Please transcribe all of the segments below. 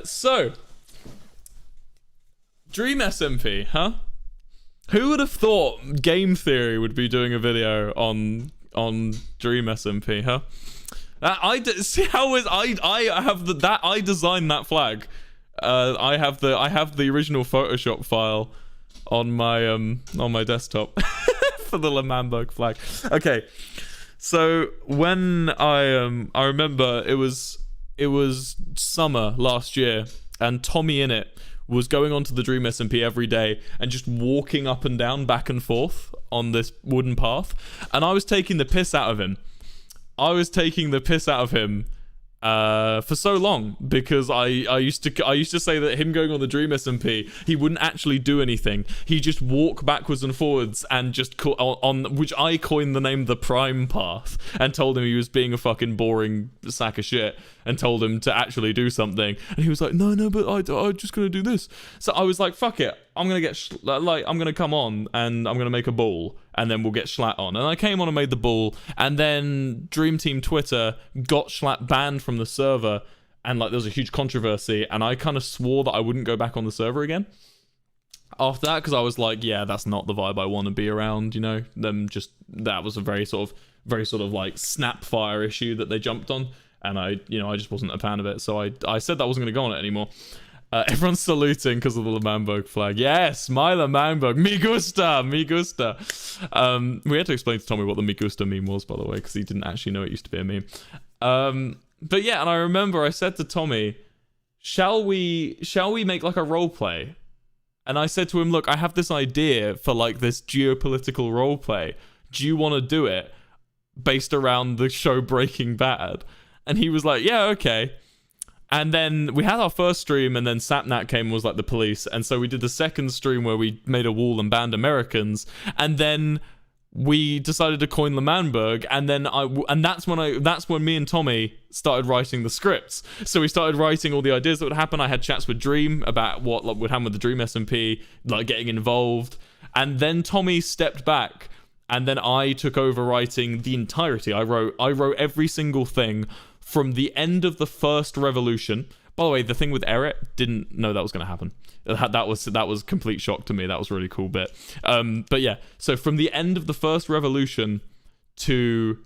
So Dream SMP, huh? Who would have thought Game Theory would be doing a video on Dream SMP, huh? I designed that flag. I have the original Photoshop file on my desktop for the Lemamberg flag. Okay, so when I remember it was summer last year, and Tommy in it was going onto the Dream SMP every day and just walking up and down, back and forth on this wooden path, and I was taking the piss out of him. For so long, because I used to say that him going on the Dream SMP, he wouldn't actually do anything. He just walk backwards and forwards and just on which I coined the name the Prime Path, and told him he was being a fucking boring sack of shit, and told him to actually do something. And he was like, no, but I'm just gonna do this. So I was like, fuck it, I'm gonna get I'm gonna come on and I'm gonna make a ball, and then we'll get Schlatt on. And I came on and made the ball, and then Dream Team Twitter got Schlatt banned from the server, and like there was a huge controversy, and I kind of swore that I wouldn't go back on the server again after that, because I was like, yeah, that's not the vibe I want to be around, you know. That was a very sort of like snapfire issue that they jumped on, and I just wasn't a fan of it. So I said that I wasn't going to go on it anymore. Everyone's saluting because of the Lemamberg flag. Yes, my Lemamberg. Me gusta. We had to explain to Tommy what the me gusta meme was, by the way, because he didn't actually know it used to be a meme. But yeah, and I remember I said to Tommy, shall we make like a role play? And I said to him, look, I have this idea for like this geopolitical role play. Do you want to do it based around the show Breaking Bad? And he was like, yeah, okay. And then we had our first stream, and then Sapnat came and was like the police. And so we did the second stream where we made a wall and banned Americans. And then we decided to coin Lemamberg, and then that's when me and Tommy started writing the scripts. So we started writing all the ideas that would happen. I had chats with Dream about what would happen with the Dream SMP, like getting involved. And then Tommy stepped back, and then I took over writing the entirety. I wrote every single thing from the end of the first revolution. By the way, the thing with Eric, didn't know that was going to happen. That was complete shock to me. That was a really cool bit. But yeah, so from the end of the first revolution to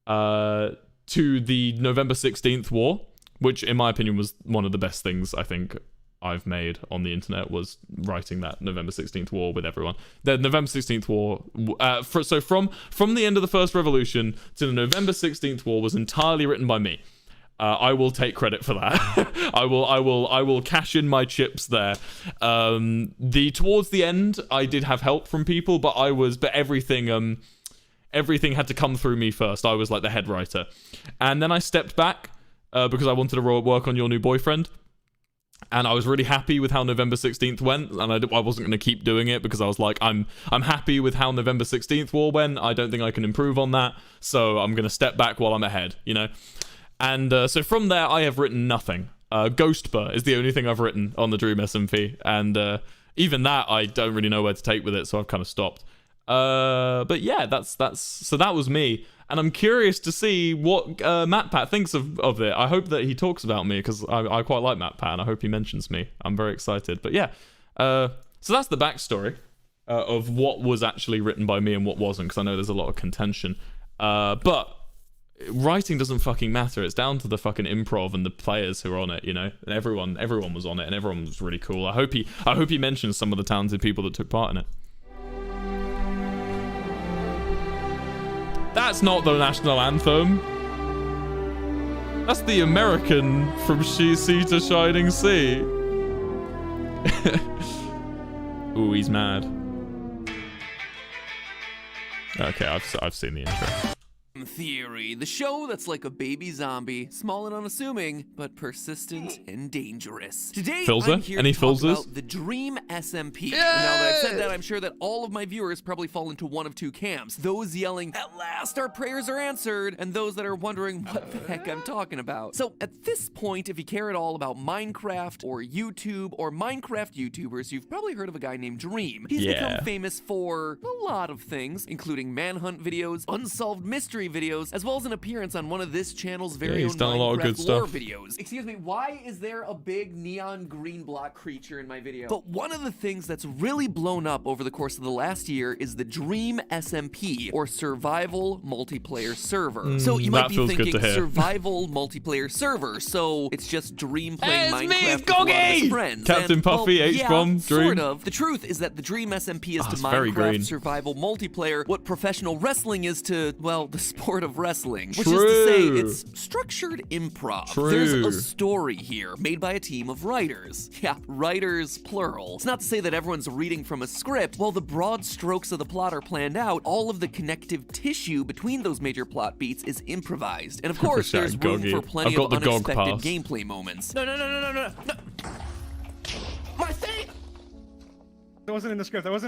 the November 16th war, which in my opinion was one of the best things I think I've made on the internet, was writing that November 16th war with everyone. The November 16th war, so from the end of the first revolution to the November 16th war was entirely written by me. I will take credit for that. I will cash in my chips there. Towards the end, I did have help from people, but everything had to come through me first. I was like the head writer, and then I stepped back because I wanted to work on Your New Boyfriend. And I was really happy with how November 16th went, and I wasn't going to keep doing it because I was like, I'm happy with how November 16th war went. I don't think I can improve on that, so I'm going to step back while I'm ahead, you know. And so from there, I have written nothing. Ghostbur is the only thing I've written on the Dream SMP, and even that I don't really know where to take with it, so I've kind of stopped. But yeah, so that was me. And I'm curious to see what Matpat thinks of it. I hope that he talks about me, because I quite like Matpat, and I hope he mentions me. I'm very excited. But yeah, so that's the backstory of what was actually written by me and what wasn't, because I know there's a lot of contention. But writing doesn't fucking matter. It's down to the fucking improv and the players who are on it, you know. And everyone was on it, and everyone was really cool. I hope he mentions some of the talented people that took part in it. That's not the national anthem. That's the American From Sea to Shining Sea. Ooh, he's mad. Okay, I've seen the intro. Theory, the show that's like a baby zombie, small and unassuming, but persistent and dangerous. Today, I'm here to talk about the Dream SMP. Now that I've said that, I'm sure that all of my viewers probably fall into one of two camps. Those yelling, "At last our prayers are answered," and those that are wondering what the heck I'm talking about. So at this point, if you care at all about Minecraft or YouTube or Minecraft YouTubers, you've probably heard of a guy named Dream. He's become famous for a lot of things, including manhunt videos, unsolved mystery videos, as well as an appearance on one of this channel's very own he's done a lot of good Minecraft lore stuff. videos. Excuse me, why is there a big neon green block creature in my video? But one of the things that's really blown up over the course of the last year is the Dream SMP, or Survival Multiplayer Server. So you might be thinking, survival multiplayer server, so it's just Dream playing Minecraft with a lot of his friends. Captain Puffy, H-Bomb, Dream. Sort of. The truth is that the Dream SMP is to Minecraft survival multiplayer what professional wrestling is to, well, the sport of wrestling. Which is to say, it's structured improv. There's a story here, made by a team of writers. Yeah, writers, plural. It's not to say that everyone's reading from a script. While the broad strokes of the plot are planned out, all of the connective tissue between those major plot beats is improvised. And of course, there's room for plenty of unexpected gameplay moments. No. My thing! That wasn't in the script. Just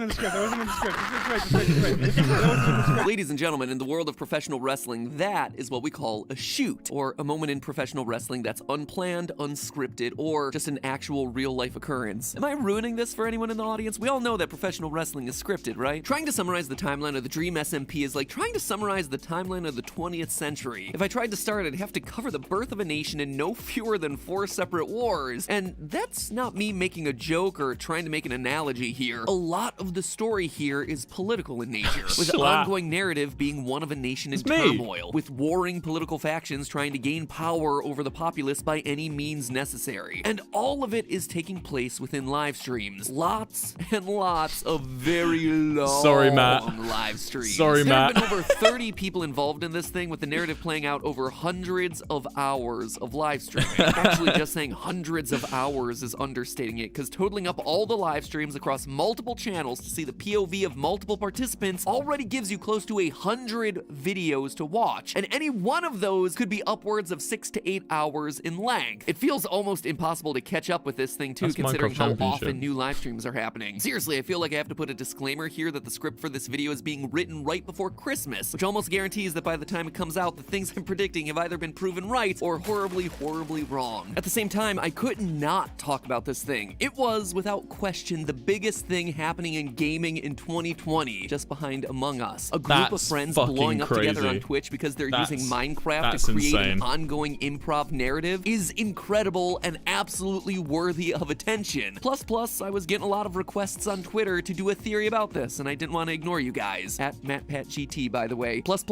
wait. Ladies and gentlemen, in the world of professional wrestling, that is what we call a shoot, or a moment in professional wrestling that's unplanned, unscripted, or just an actual real-life occurrence. Am I ruining this for anyone in the audience? We all know that professional wrestling is scripted, right? Trying to summarize the timeline of the Dream SMP is like trying to summarize the timeline of the 20th century. If I tried to start, I'd have to cover the birth of a nation in no fewer than 4 separate wars. And that's not me making a joke or trying to make an analogy here. A lot of the story here is political in nature, with the ongoing narrative being one of a nation in turmoil, with warring political factions trying to gain power over the populace by any means necessary. And all of it is taking place within live streams. Lots and lots of very long live streams. There have been over 30 people involved in this thing, with the narrative playing out over hundreds of hours of live streaming. Actually, just saying hundreds of hours is understating it, because totaling up all the live streams across multiple channels to see the POV of multiple participants already gives you close to 100 videos to watch, and any one of those could be upwards of 6 to 8 hours in length. It feels almost impossible to catch up with this thing too, considering how often new live streams are happening. Seriously, I feel like I have to put a disclaimer here that the script for this video is being written right before Christmas, which almost guarantees that by the time it comes out, the things I'm predicting have either been proven right or horribly wrong. At the same time, I could not talk about this thing. It was, without question, the biggest thing happening in gaming in 2020, just behind Among Us. A group of friends blowing up together on Twitch because they're using Minecraft to create an ongoing improv narrative is incredible and absolutely worthy of attention. Plus, I was getting a lot of requests on Twitter to do a theory about this, and I didn't want to ignore you guys. At MatPatGT, by the way. Plus,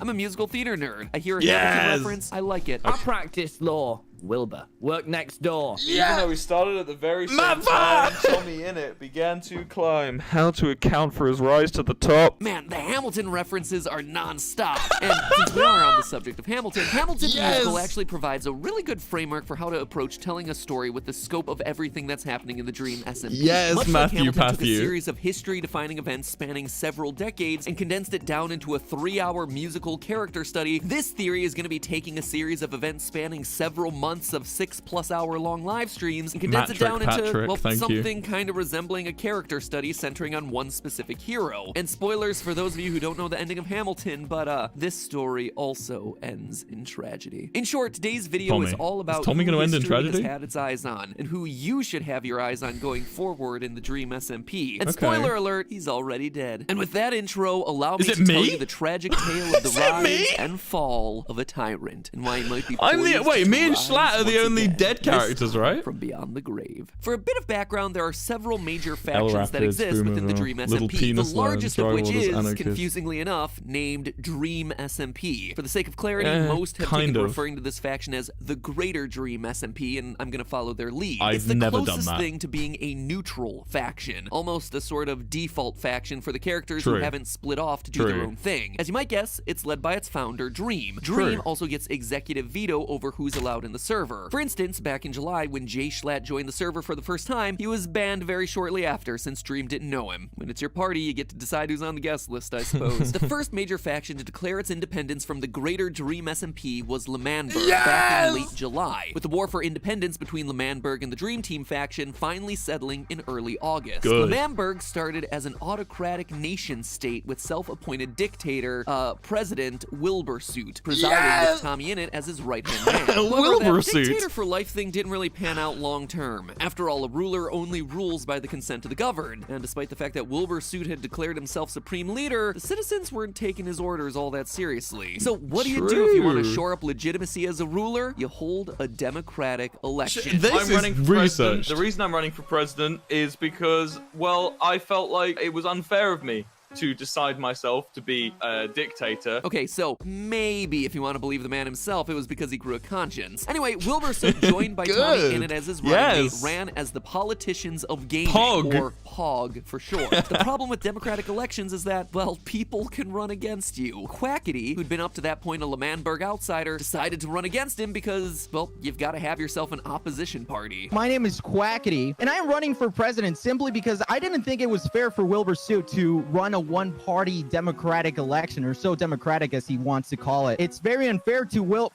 I'm a musical theater nerd. I hear a Hamilton reference, I like it. I practiced law. Wilbur, work next door. Even though we started at the very same time, Tommy in it began to climb. How to account for his rise to the top. Man, the Hamilton references are non-stop. And since we are on the subject of Hamilton Musical actually provides a really good framework for how to approach telling a story with the scope of everything that's happening in the Dream SMP. Yes, Much like Hamilton took a series of history-defining events spanning several decades and condensed it down into a 3-hour musical character study, this theory is going to be taking a series of events spanning several months of 6+ hour long live streams and condense it down into, well, something kind of resembling a character study centering on one specific hero. And spoilers for those of you who don't know the ending of Hamilton, but this story also ends in tragedy. In short, today's video is all about who history has had its eyes on and who you should have your eyes on going forward in the Dream SMP. And spoiler alert, he's already dead. And with that intro, allow me to tell you the tragic tale of the rise and fall of a tyrant and why he might be wait, me and Schlatt are the only dead characters, right? From beyond the grave. For a bit of background, there are several major factions that exist within the Dream SMP, the largest of which is, confusingly enough, named Dream SMP. For the sake of clarity, most have taken referring to this faction as the Greater Dream SMP, and I'm going to follow their lead. It's the closest thing to being a neutral faction, almost a sort of default faction for the characters who haven't split off to do their own thing. As you might guess, it's led by its founder, Dream. Dream also gets executive veto over who's allowed in the server. For instance, back in July, when Jay Schlatt joined the server for the first time, he was banned very shortly after, since Dream didn't know him. When it's your party, you get to decide who's on the guest list, I suppose. The first major faction to declare its independence from the Greater Dream SMP was L'Manberg back in late July, with the war for independence between L'Manberg and the Dream Team faction finally settling in early August. L'Manberg started as an autocratic nation-state with self-appointed dictator, President Wilbursoot, presiding with Tommy in it as his right-hand man. However, that Wilbursoot. Dictator for life thing didn't really pan out long term. After all, a ruler only rules by the consent of the governed. And despite the fact that Wilbursoot had declared himself supreme leader, the citizens weren't taking his orders all that seriously. So what do you do if you want to shore up legitimacy as a ruler? You hold a democratic election. I'm running for president. The reason I'm running for president is because, well, I felt like it was unfair of me to decide myself to be a dictator. Okay, so maybe if you want to believe the man himself, it was because he grew a conscience. Anyway, Wilbursoot, joined by Tommy in it as his running mate, ran as the politicians of gaming, or POG for short. The problem with democratic elections is that, well, people can run against you. Quackity, who'd been up to that point a Lemanburg outsider, decided to run against him because, well, you've got to have yourself an opposition party. My name is Quackity, and I'm running for president simply because I didn't think it was fair for Wilbursoot to run a one-party democratic election, or so democratic as he wants to call it. It's very unfair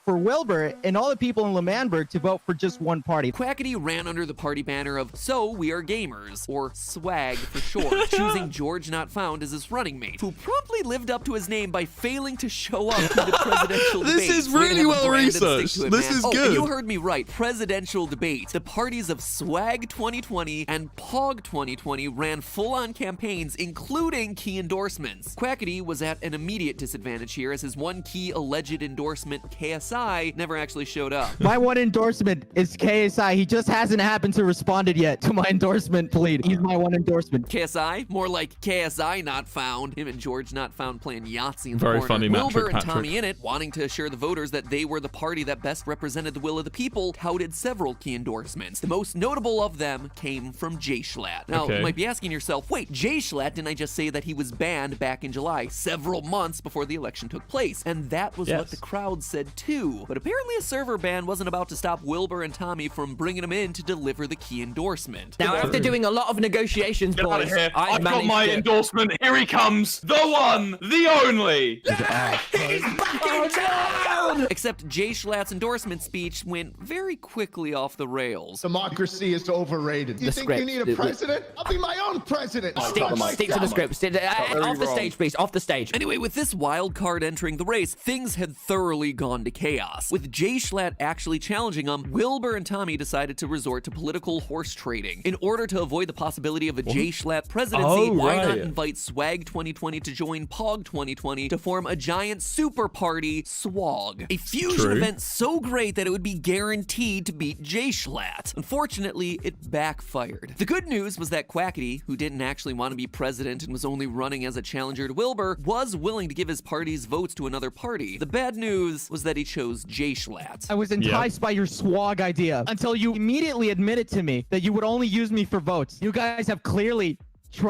for Wilbur and all the people in Lemanburg to vote for just one party. Quackity ran under the party banner of So We Are Gamers, or SWAG for short, choosing George Not Found as his running mate, who promptly lived up to his name by failing to show up to the presidential debate. This is really well researched. This is good. You heard me right. Presidential debate. The parties of SWAG 2020 and POG 2020 ran full-on campaigns, including key endorsements. Quackity was at an immediate disadvantage here, as his one key alleged endorsement, KSI, never actually showed up. My one endorsement is KSI. He just hasn't happened to responded yet to my endorsement plea. He's my one endorsement. KSI? More like KSI Not Found. Him and George Not Found playing Yahtzee in the Very corner. funny Wilbur Patrick. and Tommy Innit, wanting to assure the voters that they were the party that best represented the will of the people, touted several key endorsements. The most notable of them came from Jay Schlatt. Now, you might be asking yourself, wait, Jay Schlatt, didn't I just say that he was banned back in July, several months before the election took place? And that was what the crowd said too. But apparently a server ban wasn't about to stop Wilbur and Tommy from bringing him in to deliver the key endorsement. Now, after doing a lot of negotiations, Get out boys, of here. I've got managed my to... endorsement. Here he comes. The one, the only. He's back in town! Except Jay Schlatt's endorsement speech went very quickly off the rails. Democracy is overrated. You think you need a president? I'll be my own president. Stick to the script. Off the stage, please. Off the stage. Anyway, with this wild card entering the race, things had thoroughly gone to chaos. With Jay Schlatt actually challenging him, Wilbur and Tommy decided to resort to political horse trading. In order to avoid the possibility of a Jay Schlatt presidency, why not invite SWAG 2020 to join POG 2020 to form a giant super party, SWAG? A fusion event so great that it would be guaranteed to beat Jay Schlatt. Unfortunately, it backfired. The good news was that Quackity, who didn't actually want to be president and was only running as a challenger to Wilbur, was willing to give his party's votes to another party. The bad news was that he chose Jay Schlatt. I was enticed by your SWAG idea until you immediately admitted to me that you would only use me for votes. You guys have clearly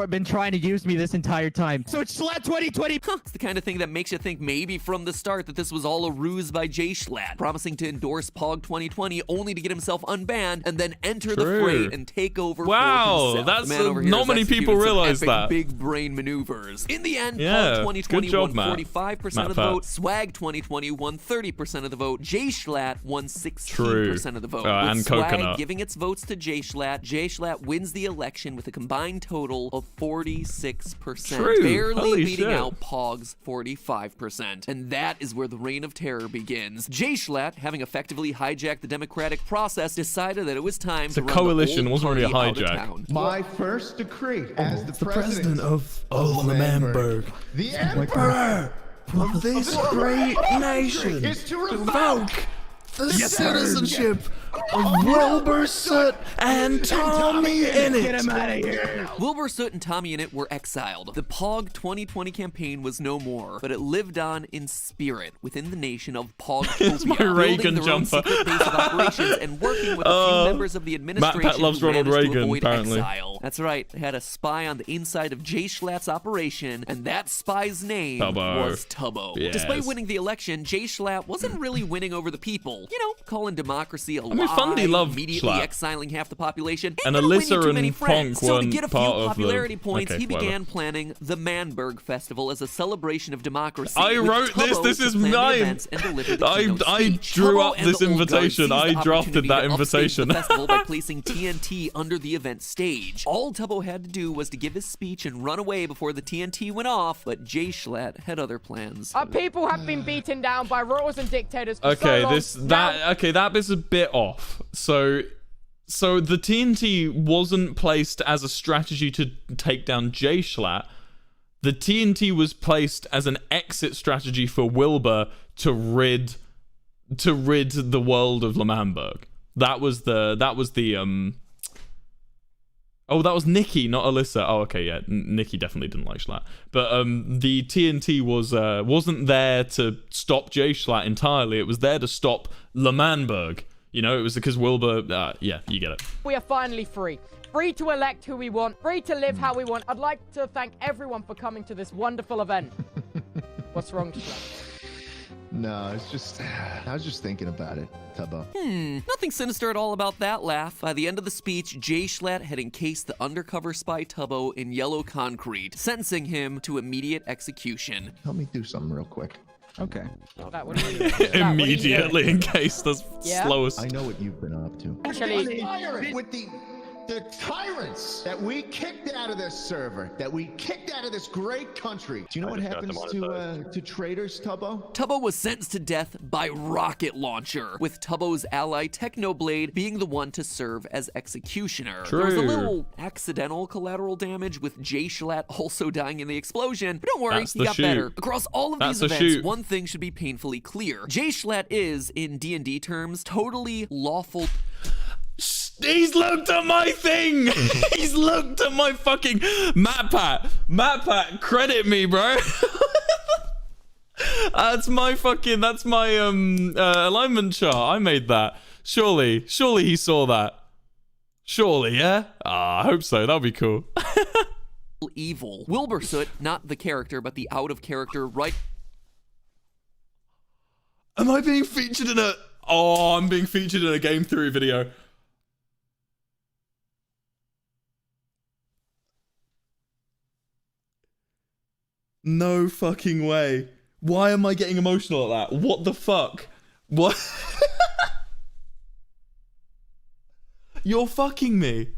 been trying to use me this entire time. So it's Schlatt 2020. It's the kind of thing that makes you think maybe from the start that this was all a ruse by Jay Schlatt, promising to endorse POG 2020 only to get himself unbanned and then enter the fray and take over for himself. That's not many people realize that. Big brain maneuvers. In the end, POG 2020 won 45% of the vote, SWAG 2020 won 30% of the vote, Jay Schlatt won 16% of the vote. And with Coconut SWAG giving its votes to Jay Schlatt wins the election with a combined total of 46%, barely beating out POG's 45%. And that is where the reign of terror begins. Jay Schlatt, having effectively hijacked the democratic process, decided that it was time to run coalition, the old wasn't really a party out of hijack. town. My first decree as the president of Lemanburg, the emperor of this great nation, is to revoke the citizenship of Wilbursoot and Tommy Innit. Get him out of here. Wilbursoot and Tommy Innit were exiled. The POG 2020 campaign was no more, but it lived on in spirit within the nation of POGtopia, my Reagan building their own jumper. secret base of operations and working with a few members of the administration Matpat loves who Ronald managed to Reagan, avoid apparently. exile. That's right, they had a spy on the inside of Jay Schlatt's operation, and that spy's name was Tubbo. Yes. Despite winning the election, Jay Schlatt wasn't really winning over the people. You know, calling democracy a I mean, Fundy loved immediately Schlatt. exiling half the population. And Alyssa Alyssa and Ponk So to weren't get a few part of the- popularity points, Okay, he whatever. began planning the Manberg Festival as a celebration of democracy. I with wrote this. Tubbo This to is plan the mine. events and deliver the I keynote speech. drew Tubbo up and this the old guard invitation. seized I the drafted opportunity that to upstage invitation. the festival by placing TNT under the event stage. All Tubbo had to do was to give his speech and run away before the TNT went off, but Jay Schlatt had other plans. Our people have been beaten down by rulers and dictators for Okay, so long. that bit's a bit off. So the TNT wasn't placed as a strategy to take down Jay Schlatt. The TNT was placed as an exit strategy for Wilbur to rid the world of L'Manberg. That was the Oh, that was Nikki, not Alyssa. Oh, okay, yeah. Nikki definitely didn't like Schlatt. But the TNT wasn't there to stop Jay Schlatt entirely. It was there to stop L'Manberg. You know, it was because Wilbur... yeah, you get it. We are finally free. Free to elect who we want. Free to live how we want. I'd like to thank everyone for coming to this wonderful event. What's wrong, Schlatt? No, it's just... I was just thinking about it, Tubbo. Nothing sinister at all about that laugh. By the end of the speech, Jay Schlatt had encased the undercover spy Tubbo in yellow concrete, sentencing him to immediate execution. Help me do something real quick. Okay. Schlatt, what are you doing? Immediately, in case the slowest... I know what you've been up to. Actually, With the tyrants that we kicked out of this server, that we kicked out of this great country. Do you know what happens to traitors, Tubbo? Tubbo was sentenced to death by rocket launcher, with Tubbo's ally Technoblade being the one to serve as executioner. There was a little accidental collateral damage, with Jay Schlatt also dying in the explosion, but don't worry, he got better. Across all of these events, one thing should be painfully clear. Jay Schlatt is, in D&D terms, totally lawful. He's looked at my thing. He's looked at my fucking Matpat, credit me, bro. That's my alignment chart. I made that. Surely he saw that. Surely, yeah? I hope so. That'll be cool. Evil. Wilbursoot, not the character, but the out of character right. Am I being featured in a... Oh, I'm being featured in a game theory video. No fucking way. Why am I getting emotional at that? What the fuck? What? You're fucking me.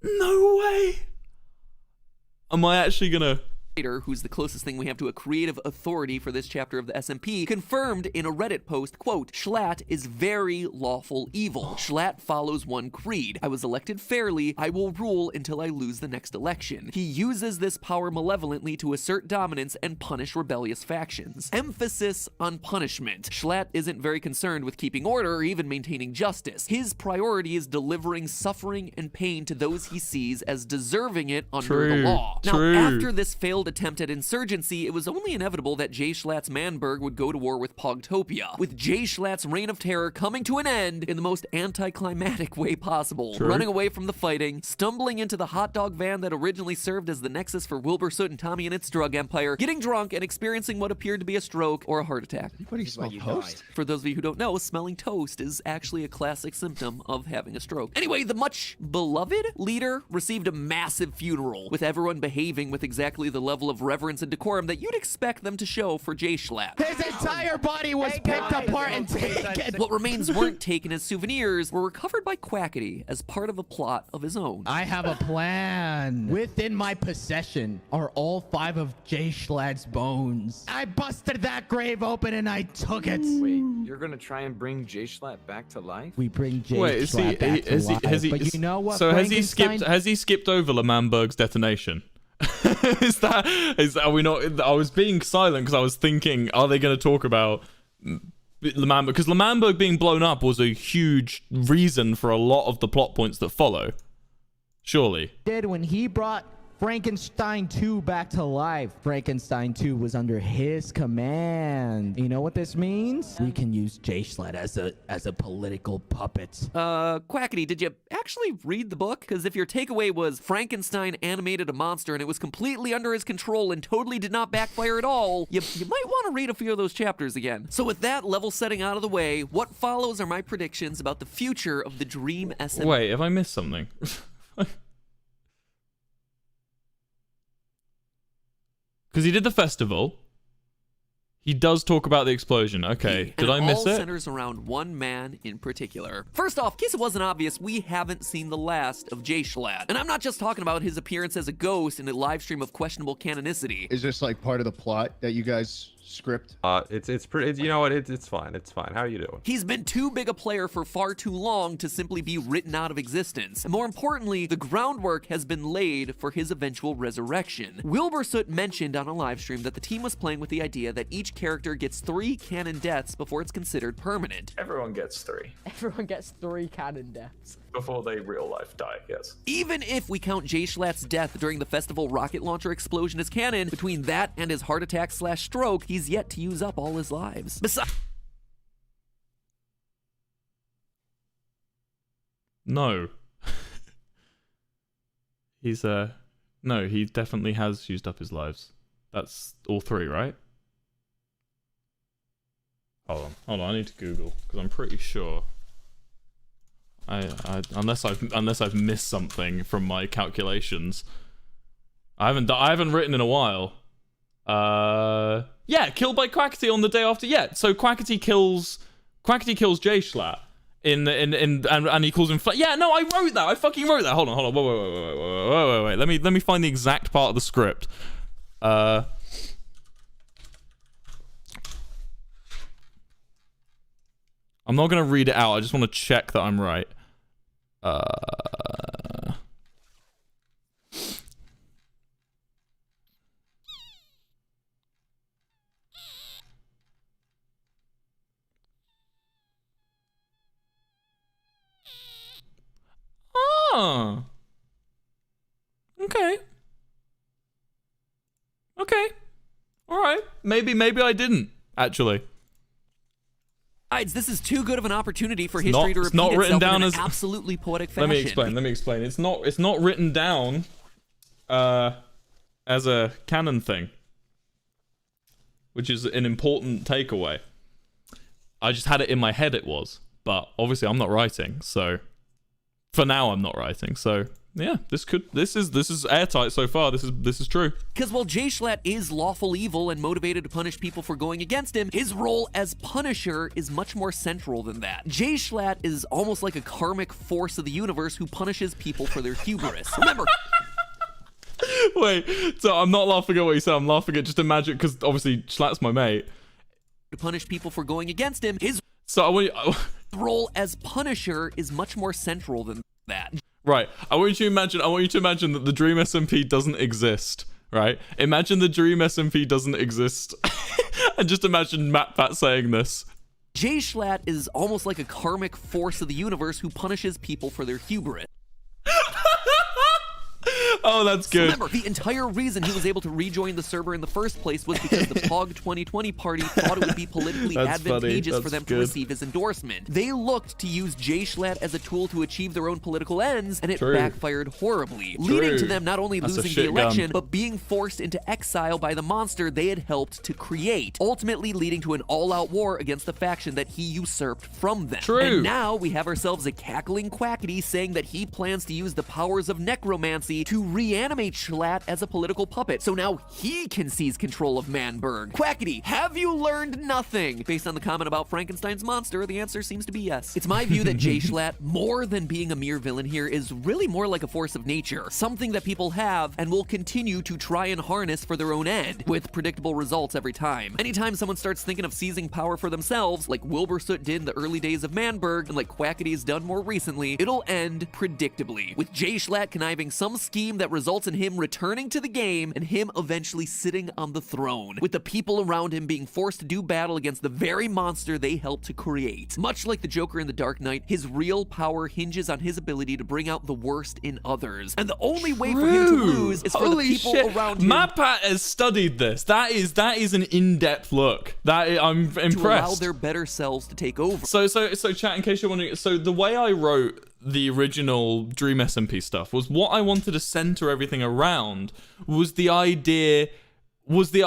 No way. Am I actually gonna... Who's the closest thing we have to a creative authority for this chapter of the SMP, confirmed in a Reddit post, quote, Schlatt is very lawful evil. Schlatt follows one creed. I was elected fairly. I will rule until I lose the next election. He uses this power malevolently to assert dominance and punish rebellious factions. Emphasis on punishment. Schlatt isn't very concerned with keeping order or even maintaining justice. His priority is delivering suffering and pain to those he sees as deserving it under the law. Now, after this failed attempt at insurgency, it was only inevitable that Jay Schlatt's Manberg would go to war with Pogtopia, with Jay Schlatt's reign of terror coming to an end in the most anticlimactic way possible. Running away from the fighting, stumbling into the hot dog van that originally served as the nexus for Wilbursoot and Tommy and its drug empire, getting drunk and experiencing what appeared to be a stroke or a heart attack. What do you smell, toast? For those of you who don't know, smelling toast is actually a classic symptom of having a stroke. Anyway, the much beloved leader received a massive funeral, with everyone behaving with exactly the level of reverence and decorum that you'd expect them to show for Jay Schlatt. His entire body was picked apart and taken. What remains weren't taken as souvenirs, were recovered by Quackity as part of a plot of his own. I have a plan. Within my possession are all 5 of Jay Schlatt's bones. I busted that grave open and I took it. Wait, you're gonna try and bring Jay Schlatt back to life? We bring Jay Schlatt back to life. But you know what, so has he skipped over L'Manberg's detonation? Are we not? I was being silent because I was thinking, are they going to talk about L'Manberg? Because L'Manberg being blown up was a huge reason for a lot of the plot points that follow. Surely. Did when he brought Frankenstein 2 back to life. Frankenstein 2 was under his command. You know what this means? We can use J-Sled as a political puppet. Quackity, did you actually read the book? Because if your takeaway was Frankenstein animated a monster and it was completely under his control and totally did not backfire at all, you might want to read a few of those chapters again. So with that level setting out of the way, what follows are my predictions about the future of the Dream SMP. Wait, have I missed something? Because he did the festival. He does talk about the explosion. Okay, did I miss it? It all centers around one man in particular. First off, in case it wasn't obvious, we haven't seen the last of J-Schlatt. And I'm not just talking about his appearance as a ghost in a live stream of questionable canonicity. Is this like part of the plot that you guys script? It's pretty. You know what? It's fine. It's fine. How are you doing? He's been too big a player for far too long to simply be written out of existence. And more importantly, the groundwork has been laid for his eventual resurrection. Wilbursoot mentioned on a live stream that the team was playing with the idea that each character gets 3 canon deaths before it's considered permanent. Everyone gets 3 Everyone gets 3 canon deaths. before they real life die, yes. Even if we count J-Schlatt's death during the festival rocket launcher explosion as canon, between that and his heart attack / stroke, he's yet to use up all his lives. Besides, No. He's no, he definitely has used up his lives. That's all 3, right? Hold on, I need to Google because I'm pretty sure. Unless I've missed something from my calculations. I haven't written in a while. Yeah, killed by Quackity on the day after. Yeah, so Quackity kills J-Schlatt and he calls him yeah, no, I wrote that. I fucking wrote that. Hold on. Wait. Let me find the exact part of the script. I'm not gonna read it out. I just want to check that I'm right. Oh. Okay. All right. Maybe I didn't actually. this is too good of an opportunity for history to repeat not written itself down in an as absolutely poetic fashion. Let me explain. It's not written down as a canon thing, which is an important takeaway. I just had it in my head it was, but obviously I'm not writing, so for now I'm not writing. So yeah, this is airtight so far. This is true. Because while J-Schlatt is lawful evil and motivated to punish people for going against him, his role as Punisher is much more central than that. J-Schlatt is almost like a karmic force of the universe who punishes people for their hubris. Remember. Wait, so I'm not laughing at what you said. I'm laughing at just imagine, because obviously Schlatt's my mate. To punish people for going against him, his role as Punisher is much more central than that. Right. I want you to imagine that the Dream SMP doesn't exist. Right? Imagine the Dream SMP doesn't exist. And just imagine Matpat saying this. J-Schlatt is almost like a karmic force of the universe who punishes people for their hubris. Oh, that's good. Remember, the entire reason he was able to rejoin the server in the first place was because the POG 2020 party thought it would be politically advantageous for them to receive his endorsement. They looked to use J-Schlatt as a tool to achieve their own political ends, and it backfired horribly, leading to them not only losing the election, but being forced into exile by the monster they had helped to create, ultimately leading to an all-out war against the faction that he usurped from them. And now we have ourselves a cackling Quackity saying that he plans to use the powers of necromancy to reanimate Schlatt as a political puppet, so now he can seize control of Manberg. Quackity, have you learned nothing? Based on the comment about Frankenstein's monster, the answer seems to be yes. It's my view that J-Schlatt, more than being a mere villain here, is really more like a force of nature, something that people have and will continue to try and harness for their own end, with predictable results every time. Anytime someone starts thinking of seizing power for themselves, like Wilbursoot did in the early days of Manberg, and like Quackity's done more recently, it'll end predictably, with J-Schlatt conniving some scheme that that results in him returning to the game and him eventually sitting on the throne, with the people around him being forced to do battle against the very monster they helped to create. Much like the Joker in The Dark Knight, his real power hinges on his ability to bring out the worst in others. And the only way for him to lose is for the people around him. Matpat has studied this. That is an in-depth look. I'm impressed. To allow their better selves to take over. So chat, in case you're wondering, so the way I wrote the original Dream SMP stuff was what I wanted to center everything around was the idea of the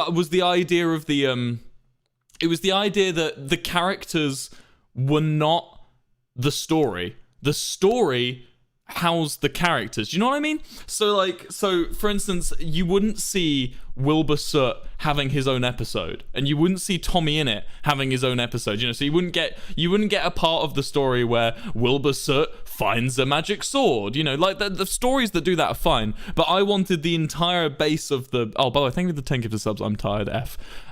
it was the idea that the characters were not the story. The story housed the characters. Do you know what I mean? So for instance, you wouldn't see Wilbursoot having his own episode, and you wouldn't see Tommy in it having his own episode. You know, so you wouldn't get a part of the story where Wilbursoot finds a magic sword. You know, like the stories that do that are fine. But I wanted the entire base of the. Oh, by the way, thank you for the 10 gifted subs. I'm tired.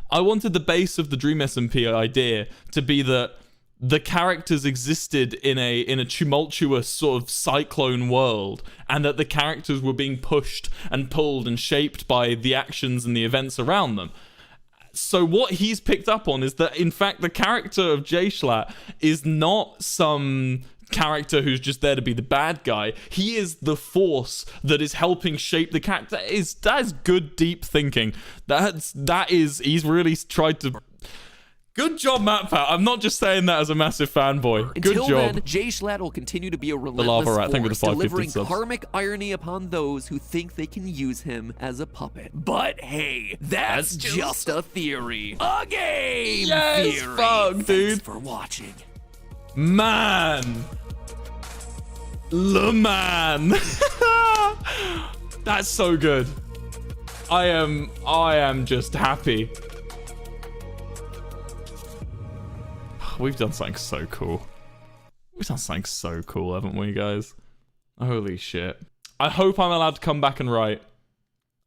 I wanted the base of the Dream SMP idea to be that the characters existed in a tumultuous sort of cyclone world, and that the characters were being pushed and pulled and shaped by the actions and the events around them. So what he's picked up on is that, in fact, the character of J-Schlatt is not some character who's just there to be the bad guy. He is the force that is helping shape the character. That is good, deep thinking. He's really tried to... Good job, Matpat. I'm not just saying that as a massive fanboy. Good Until job. then, J-Schlatt will continue to be a relentless force, delivering karmic irony upon those who think they can use him as a puppet. But hey, that's just a theory. A game theory. Fuck, dude. Thanks for watching. Man. Le man. That's so good. I am just happy. We've done something so cool. We've done something so cool, haven't we, guys? Holy shit. I hope I'm allowed to come back and write.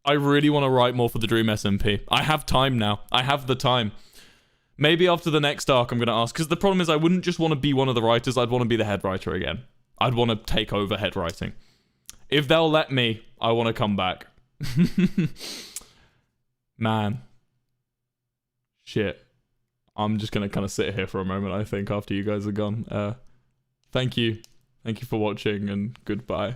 I really want to write more for the Dream SMP. I have time now. I have the time. Maybe after the next arc I'm going to ask. Because the problem is I wouldn't just want to be one of the writers. I'd want to be the head writer again. I'd want to take over head writing. If they'll let me, I want to come back. Man. Shit. I'm just going to kind of sit here for a moment, I think, after you guys are gone. Thank you. Thank you for watching, and goodbye.